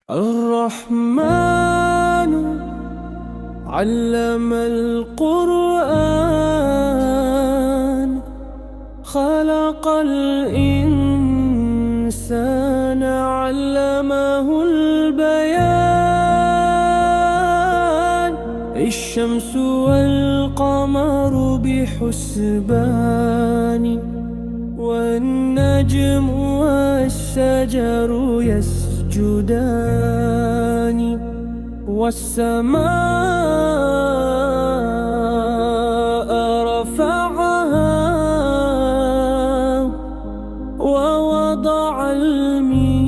الرحمن علم القرآن، خلق الإنسان علمه البيان. الشمس والقمر بحسبان، والنجم والشجر يسجدان، والسماء رفعها ووضع الميزان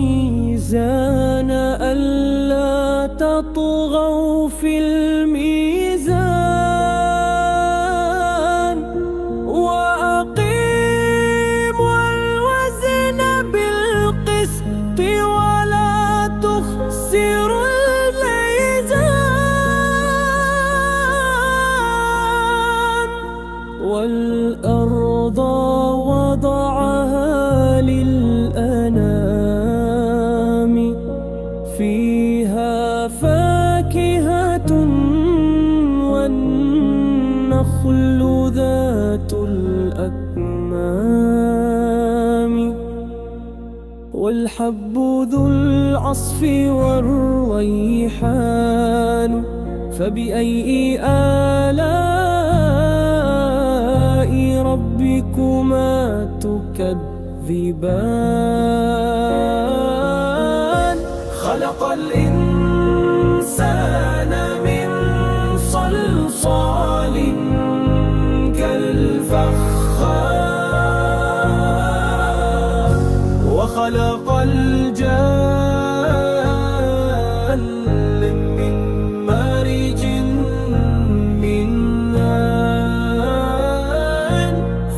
ألا تطغوا في الميزان، وأقيموا الوزن بالقسط ولا تخسروا الميزان. والأرض وضعها للأنام، فيها فاكهة والنخل ذات الأكمام، والحب ذو العصف والريحان. فبأي آلاء ربكما تكذبان؟ خلق الإنسان من صلصال كالفخار، وخلق الجان من مارج من نار.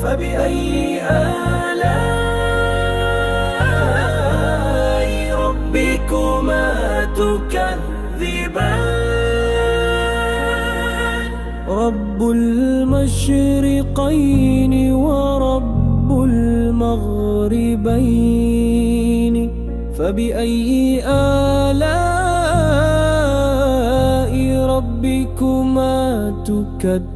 فبأي آلاء ربكما تكذبان؟ رب المشرقين ورب المغربين، فبأي آلاء ربكما تكذبان؟